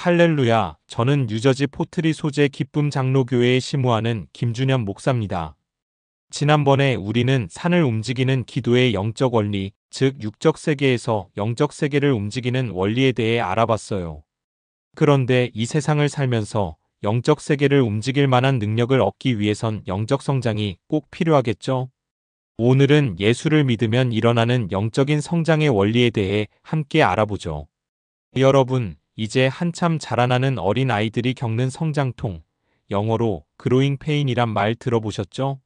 할렐루야, 저는 뉴저지 포트리 소재 기쁨 장로교회에 심우하는 김준현 목사입니다. 지난번에 우리는 산을 움직이는 기도의 영적 원리, 즉 육적 세계에서 영적 세계를 움직이는 원리에 대해 알아봤어요. 그런데 이 세상을 살면서 영적 세계를 움직일 만한 능력을 얻기 위해선 영적 성장이 꼭 필요하겠죠? 오늘은 예수를 믿으면 일어나는 영적인 성장의 원리에 대해 함께 알아보죠. 여러분, 이제 한참 자라나는 어린 아이들이 겪는 성장통, 영어로 growing pain이란 말 들어보셨죠?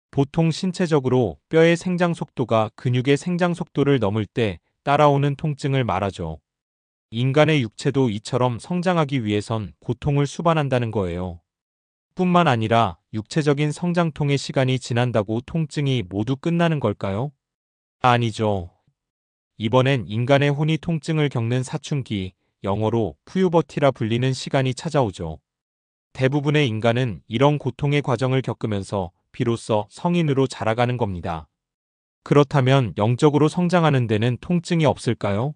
보통 신체적으로 뼈의 생장 속도가 근육의 생장 속도를 넘을 때 따라오는 통증을 말하죠. 인간의 육체도 이처럼 성장하기 위해선 고통을 수반한다는 거예요. 뿐만 아니라 육체적인 성장통의 시간이 지난다고 통증이 모두 끝나는 걸까요? 아니죠. 이번엔 인간의 혼이 통증을 겪는 사춘기, 영어로 푸유버티라 불리는 시간이 찾아오죠. 대부분의 인간은 이런 고통의 과정을 겪으면서 비로소 성인으로 자라가는 겁니다. 그렇다면 영적으로 성장하는 데는 통증이 없을까요?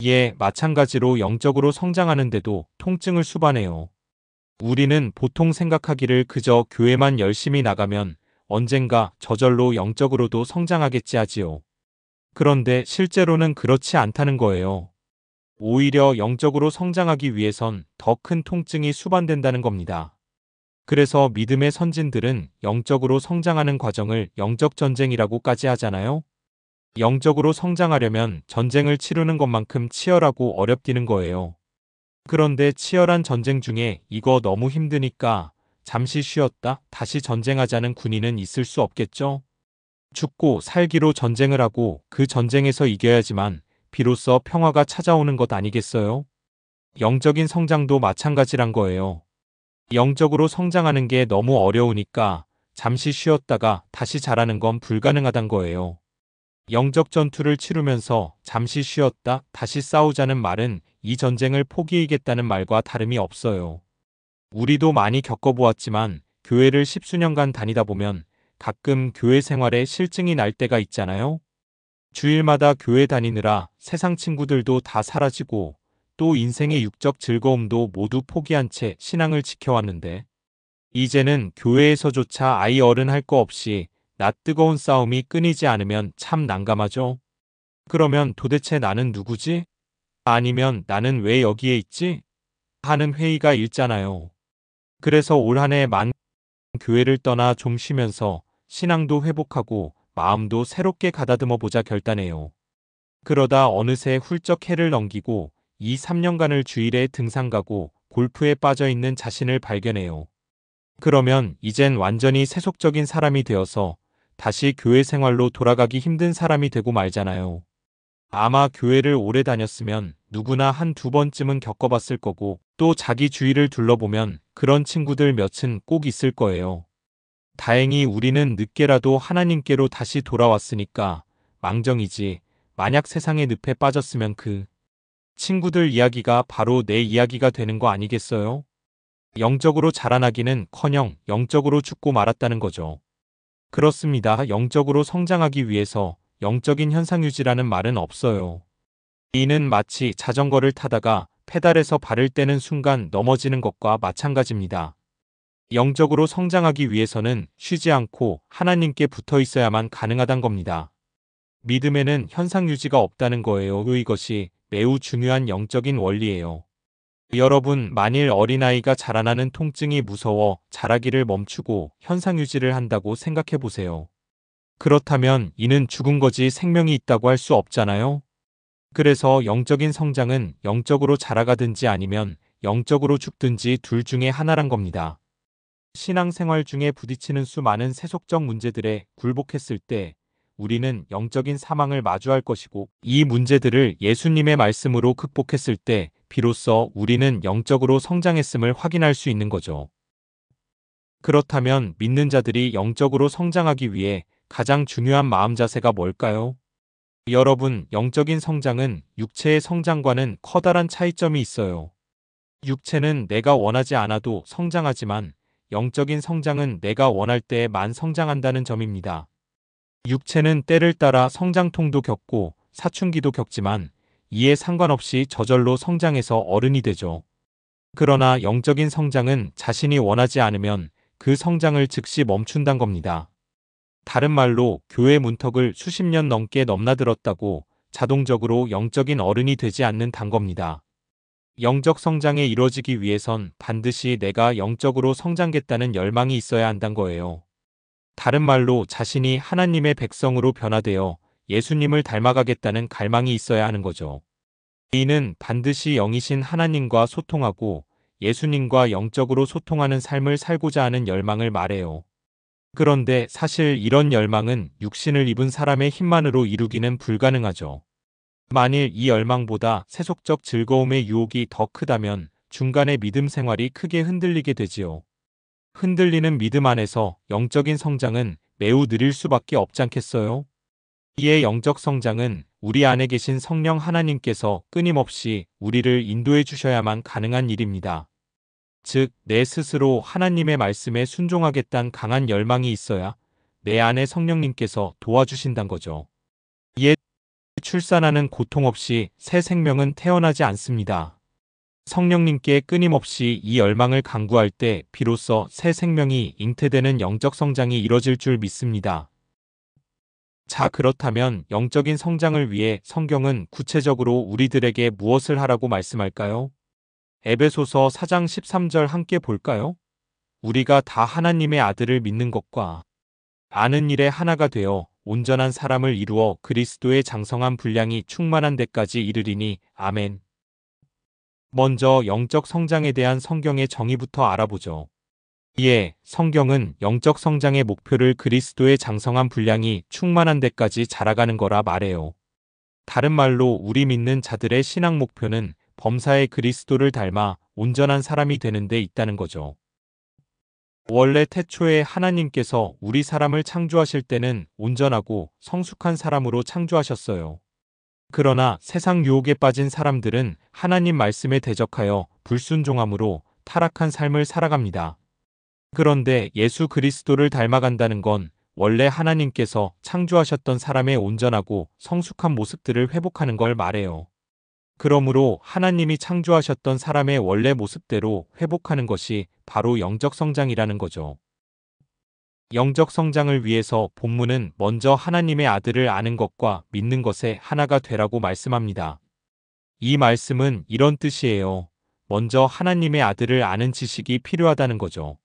예, 마찬가지로 영적으로 성장하는 데도 통증을 수반해요. 우리는 보통 생각하기를 그저 교회만 열심히 나가면 언젠가 저절로 영적으로도 성장하겠지 하지요. 그런데 실제로는 그렇지 않다는 거예요. 오히려 영적으로 성장하기 위해선 더 큰 통증이 수반된다는 겁니다. 그래서 믿음의 선진들은 영적으로 성장하는 과정을 영적 전쟁이라고까지 하잖아요. 영적으로 성장하려면 전쟁을 치르는 것만큼 치열하고 어렵다는 거예요. 그런데 치열한 전쟁 중에 이거 너무 힘드니까 잠시 쉬었다 다시 전쟁하자는 군인은 있을 수 없겠죠? 죽고 살기로 전쟁을 하고 그 전쟁에서 이겨야지만 비로소 평화가 찾아오는 것 아니겠어요? 영적인 성장도 마찬가지란 거예요. 영적으로 성장하는 게 너무 어려우니까 잠시 쉬었다가 다시 자라는 건 불가능하단 거예요. 영적 전투를 치르면서 잠시 쉬었다 다시 싸우자는 말은 이 전쟁을 포기하겠다는 말과 다름이 없어요. 우리도 많이 겪어보았지만 교회를 십수년간 다니다 보면 가끔 교회 생활에 실증이 날 때가 있잖아요. 주일마다 교회 다니느라 세상 친구들도 다 사라지고 또 인생의 육적 즐거움도 모두 포기한 채 신앙을 지켜왔는데 이제는 교회에서조차 아이 어른 할 거 없이 낯 뜨거운 싸움이 끊이지 않으면 참 난감하죠. 그러면 도대체 나는 누구지? 아니면 나는 왜 여기에 있지? 하는 회의가 일잖아요. 그래서 올 한 해 만 교회를 떠나 좀 쉬면서 신앙도 회복하고 마음도 새롭게 가다듬어 보자 결단해요. 그러다 어느새 훌쩍 해를 넘기고 2, 3년간을 주일에 등산 가고 골프에 빠져 있는 자신을 발견해요. 그러면 이젠 완전히 세속적인 사람이 되어서 다시 교회 생활로 돌아가기 힘든 사람이 되고 말잖아요. 아마 교회를 오래 다녔으면 누구나 한 두 번쯤은 겪어봤을 거고 또 자기 주위를 둘러보면 그런 친구들 몇은 꼭 있을 거예요. 다행히 우리는 늦게라도 하나님께로 다시 돌아왔으니까 망정이지. 만약 세상의 늪에 빠졌으면 그 친구들 이야기가 바로 내 이야기가 되는 거 아니겠어요? 영적으로 자라나기는커녕 영적으로 죽고 말았다는 거죠. 그렇습니다. 영적으로 성장하기 위해서 영적인 현상 유지라는 말은 없어요. 이는 마치 자전거를 타다가 페달에서 발을 떼는 순간 넘어지는 것과 마찬가지입니다. 영적으로 성장하기 위해서는 쉬지 않고 하나님께 붙어 있어야만 가능하단 겁니다. 믿음에는 현상 유지가 없다는 거예요. 이것이 매우 중요한 영적인 원리예요. 여러분, 만일 어린아이가 자라나는 통증이 무서워 자라기를 멈추고 현상 유지를 한다고 생각해 보세요. 그렇다면 이는 죽은 거지 생명이 있다고 할 수 없잖아요. 그래서 영적인 성장은 영적으로 자라가든지 아니면 영적으로 죽든지 둘 중에 하나란 겁니다. 신앙생활 중에 부딪히는 수많은 세속적 문제들에 굴복했을 때 우리는 영적인 사망을 마주할 것이고 이 문제들을 예수님의 말씀으로 극복했을 때 비로소 우리는 영적으로 성장했음을 확인할 수 있는 거죠. 그렇다면 믿는 자들이 영적으로 성장하기 위해 가장 중요한 마음 자세가 뭘까요? 여러분, 영적인 성장은 육체의 성장과는 커다란 차이점이 있어요. 육체는 내가 원하지 않아도 성장하지만 영적인 성장은 내가 원할 때에만 성장한다는 점입니다. 육체는 때를 따라 성장통도 겪고 사춘기도 겪지만 이에 상관없이 저절로 성장해서 어른이 되죠. 그러나 영적인 성장은 자신이 원하지 않으면 그 성장을 즉시 멈춘단 겁니다. 다른 말로 교회 문턱을 수십 년 넘게 넘나들었다고 자동적으로 영적인 어른이 되지 않는단 겁니다. 영적 성장에 이루어지기 위해선 반드시 내가 영적으로 성장겠다는 열망이 있어야 한단 거예요. 다른 말로 자신이 하나님의 백성으로 변화되어 예수님을 닮아가겠다는 갈망이 있어야 하는 거죠. 이는 반드시 영이신 하나님과 소통하고 예수님과 영적으로 소통하는 삶을 살고자 하는 열망을 말해요. 그런데 사실 이런 열망은 육신을 입은 사람의 힘만으로 이루기는 불가능하죠. 만일 이 열망보다 세속적 즐거움의 유혹이 더 크다면 중간에 믿음 생활이 크게 흔들리게 되지요. 흔들리는 믿음 안에서 영적인 성장은 매우 느릴 수밖에 없지 않겠어요? 이에 영적 성장은 우리 안에 계신 성령 하나님께서 끊임없이 우리를 인도해 주셔야만 가능한 일입니다. 즉, 내 스스로 하나님의 말씀에 순종하겠다는 강한 열망이 있어야 내 안에 성령님께서 도와주신단 거죠. 이에 출산하는 고통 없이 새 생명은 태어나지 않습니다. 성령님께 끊임없이 이 열망을 간구할 때 비로소 새 생명이 잉태되는 영적 성장이 이뤄질 줄 믿습니다. 자, 그렇다면 영적인 성장을 위해 성경은 구체적으로 우리들에게 무엇을 하라고 말씀할까요? 에베소서 4장 13절 함께 볼까요? 우리가 다 하나님의 아들을 믿는 것과 아는 일에 하나가 되어 온전한 사람을 이루어 그리스도의 장성한 분량이 충만한 데까지 이르리니 아멘. 먼저 영적 성장에 대한 성경의 정의부터 알아보죠. 이에 성경은 영적 성장의 목표를 그리스도의 장성한 분량이 충만한 데까지 자라가는 거라 말해요. 다른 말로 우리 믿는 자들의 신앙 목표는 범사의 그리스도를 닮아 온전한 사람이 되는 데 있다는 거죠. 원래 태초에 하나님께서 우리 사람을 창조하실 때는 온전하고 성숙한 사람으로 창조하셨어요. 그러나 세상 유혹에 빠진 사람들은 하나님 말씀에 대적하여 불순종함으로 타락한 삶을 살아갑니다. 그런데 예수 그리스도를 닮아간다는 건 원래 하나님께서 창조하셨던 사람의 온전하고 성숙한 모습들을 회복하는 걸 말해요. 그러므로 하나님이 창조하셨던 사람의 원래 모습대로 회복하는 것이 바로 영적 성장이라는 거죠. 영적 성장을 위해서 본문은 먼저 하나님의 아들을 아는 것과 믿는 것에 하나가 되라고 말씀합니다. 이 말씀은 이런 뜻이에요. 먼저 하나님의 아들을 아는 지식이 필요하다는 거죠.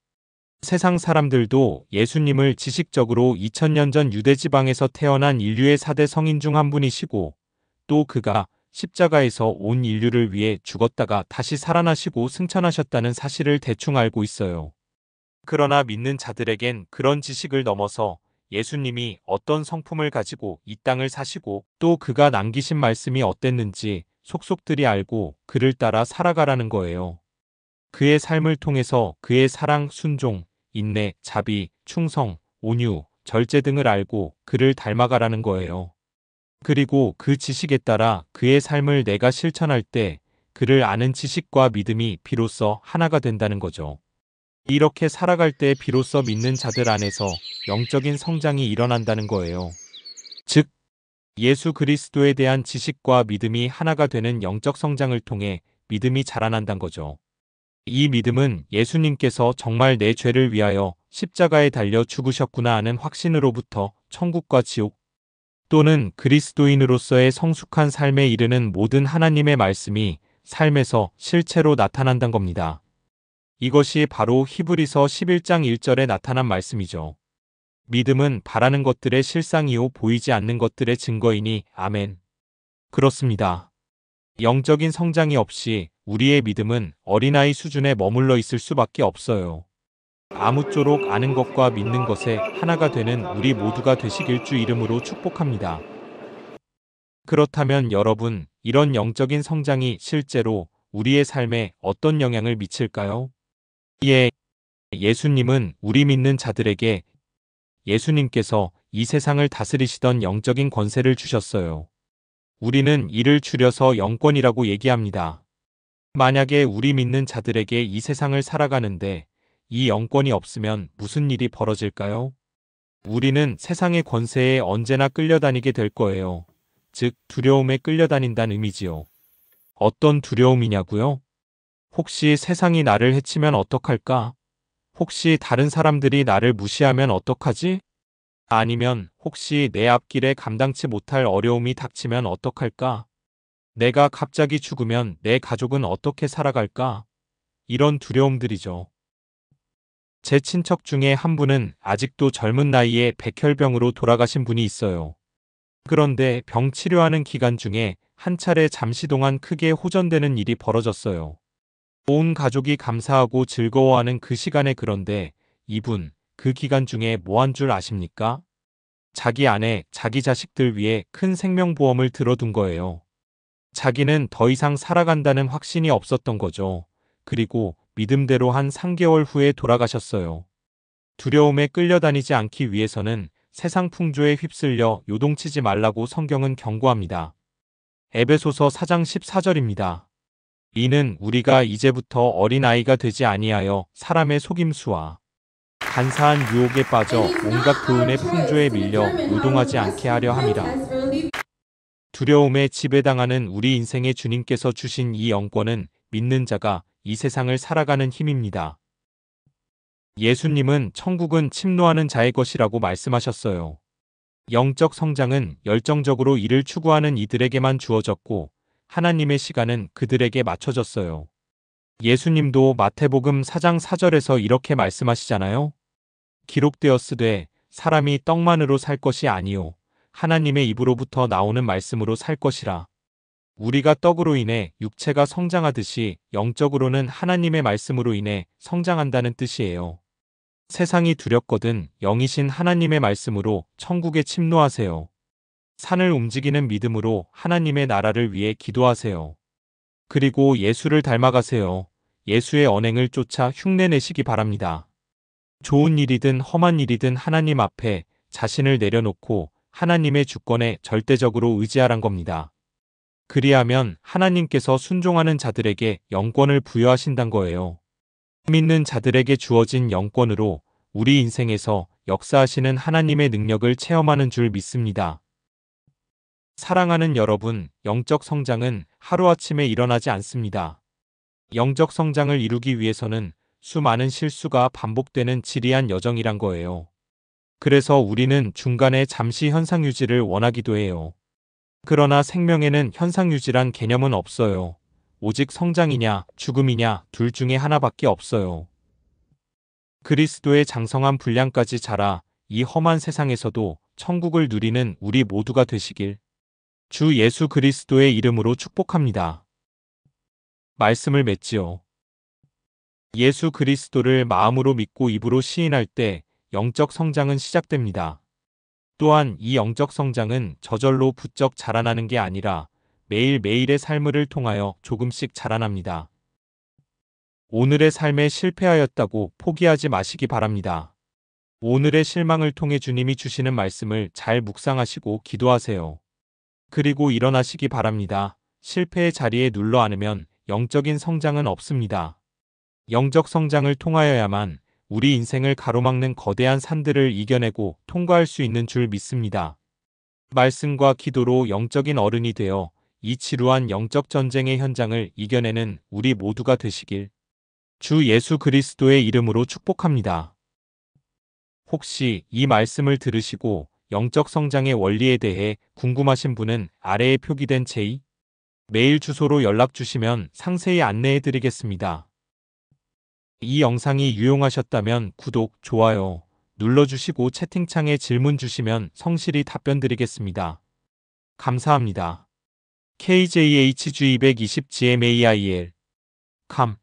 세상 사람들도 예수님을 지식적으로 2000년 전 유대지방에서 태어난 인류의 4대 성인 중 한 분이시고 또 그가 십자가에서 온 인류를 위해 죽었다가 다시 살아나시고 승천하셨다는 사실을 대충 알고 있어요. 그러나 믿는 자들에겐 그런 지식을 넘어서 예수님이 어떤 성품을 가지고 이 땅을 사시고 또 그가 남기신 말씀이 어땠는지 속속들이 알고 그를 따라 살아가라는 거예요. 그의 삶을 통해서 그의 사랑, 순종, 인내, 자비, 충성, 온유, 절제 등을 알고 그를 닮아가라는 거예요. 그리고 그 지식에 따라 그의 삶을 내가 실천할 때 그를 아는 지식과 믿음이 비로소 하나가 된다는 거죠. 이렇게 살아갈 때 비로소 믿는 자들 안에서 영적인 성장이 일어난다는 거예요. 즉, 예수 그리스도에 대한 지식과 믿음이 하나가 되는 영적 성장을 통해 믿음이 자라난다는 거죠. 이 믿음은 예수님께서 정말 내 죄를 위하여 십자가에 달려 죽으셨구나 하는 확신으로부터 천국과 지옥 또는 그리스도인으로서의 성숙한 삶에 이르는 모든 하나님의 말씀이 삶에서 실체로 나타난다는 겁니다. 이것이 바로 히브리서 11장 1절에 나타난 말씀이죠. 믿음은 바라는 것들의 실상이요 보이지 않는 것들의 증거이니 아멘. 그렇습니다. 영적인 성장이 없이 우리의 믿음은 어린아이 수준에 머물러 있을 수밖에 없어요. 아무쪼록 아는 것과 믿는 것에 하나가 되는 우리 모두가 되시길 주 이름으로 축복합니다. 그렇다면 여러분, 이런 영적인 성장이 실제로 우리의 삶에 어떤 영향을 미칠까요? 예, 예수님은 우리 믿는 자들에게 예수님께서 이 세상을 다스리시던 영적인 권세를 주셨어요. 우리는 이를 줄여서 영권이라고 얘기합니다. 만약에 우리 믿는 자들에게 이 세상을 살아가는데 이 영권이 없으면 무슨 일이 벌어질까요? 우리는 세상의 권세에 언제나 끌려다니게 될 거예요. 즉, 두려움에 끌려다닌다는 의미지요. 어떤 두려움이냐고요? 혹시 세상이 나를 해치면 어떡할까? 혹시 다른 사람들이 나를 무시하면 어떡하지? 아니면 혹시 내 앞길에 감당치 못할 어려움이 닥치면 어떡할까? 내가 갑자기 죽으면 내 가족은 어떻게 살아갈까? 이런 두려움들이죠. 제 친척 중에 한 분은 아직도 젊은 나이에 백혈병으로 돌아가신 분이 있어요. 그런데 병 치료하는 기간 중에 한 차례 잠시 동안 크게 호전되는 일이 벌어졌어요. 온 가족이 감사하고 즐거워하는 그 시간에 그런데 이분 그 기간 중에 뭐 한 줄 아십니까? 자기 아내, 자기 자식들 위해 큰 생명보험을 들어둔 거예요. 자기는 더 이상 살아간다는 확신이 없었던 거죠. 그리고 믿음대로 한 3개월 후에 돌아가셨어요. 두려움에 끌려다니지 않기 위해서는 세상 풍조에 휩쓸려 요동치지 말라고 성경은 경고합니다. 에베소서 4장 14절입니다. 이는 우리가 이제부터 어린아이가 되지 아니하여 사람의 속임수와 간사한 유혹에 빠져 온갖 교훈의 풍조에 밀려 요동하지 않게 하려 함이라. 두려움에 지배당하는 우리 인생의 주님께서 주신 이 영권은 믿는 자가 이 세상을 살아가는 힘입니다. 예수님은 천국은 침노하는 자의 것이라고 말씀하셨어요. 영적 성장은 열정적으로 이를 추구하는 이들에게만 주어졌고 하나님의 시간은 그들에게 맞춰졌어요. 예수님도 마태복음 4장 4절에서 이렇게 말씀하시잖아요. 기록되었으되 사람이 떡만으로 살 것이 아니요 하나님의 입으로부터 나오는 말씀으로 살 것이라. 우리가 떡으로 인해 육체가 성장하듯이 영적으로는 하나님의 말씀으로 인해 성장한다는 뜻이에요. 세상이 두렵거든 영이신 하나님의 말씀으로 천국에 침노하세요. 산을 움직이는 믿음으로 하나님의 나라를 위해 기도하세요. 그리고 예수를 닮아가세요. 예수의 언행을 쫓아 흉내내시기 바랍니다. 좋은 일이든 험한 일이든 하나님 앞에 자신을 내려놓고 하나님의 주권에 절대적으로 의지하란 겁니다. 그리하면 하나님께서 순종하는 자들에게 영권을 부여하신단 거예요. 믿는 자들에게 주어진 영권으로 우리 인생에서 역사하시는 하나님의 능력을 체험하는 줄 믿습니다. 사랑하는 여러분, 영적 성장은 하루아침에 일어나지 않습니다. 영적 성장을 이루기 위해서는 수많은 실수가 반복되는 지리한 여정이란 거예요. 그래서 우리는 중간에 잠시 현상 유지를 원하기도 해요. 그러나 생명에는 현상 유지란 개념은 없어요. 오직 성장이냐 죽음이냐 둘 중에 하나밖에 없어요. 그리스도의 장성한 분량까지 자라 이 험한 세상에서도 천국을 누리는 우리 모두가 되시길 주 예수 그리스도의 이름으로 축복합니다. 말씀을 맺지요. 예수 그리스도를 마음으로 믿고 입으로 시인할 때 영적 성장은 시작됩니다. 또한 이 영적 성장은 저절로 부쩍 자라나는 게 아니라 매일매일의 삶을 통하여 조금씩 자라납니다. 오늘의 삶에 실패하였다고 포기하지 마시기 바랍니다. 오늘의 실망을 통해 주님이 주시는 말씀을 잘 묵상하시고 기도하세요. 그리고 일어나시기 바랍니다. 실패의 자리에 눌러 앉으면 영적인 성장은 없습니다. 영적 성장을 통하여야만 우리 인생을 가로막는 거대한 산들을 이겨내고 통과할 수 있는 줄 믿습니다. 말씀과 기도로 영적인 어른이 되어 이 지루한 영적 전쟁의 현장을 이겨내는 우리 모두가 되시길 주 예수 그리스도의 이름으로 축복합니다. 혹시 이 말씀을 들으시고 영적 성장의 원리에 대해 궁금하신 분은 아래에 표기된 제2 메일 주소로 연락 주시면 상세히 안내해 드리겠습니다. 이 영상이 유용하셨다면 구독, 좋아요 눌러주시고 채팅창에 질문 주시면 성실히 답변 드리겠습니다. 감사합니다. KJHG220GMAIL 캄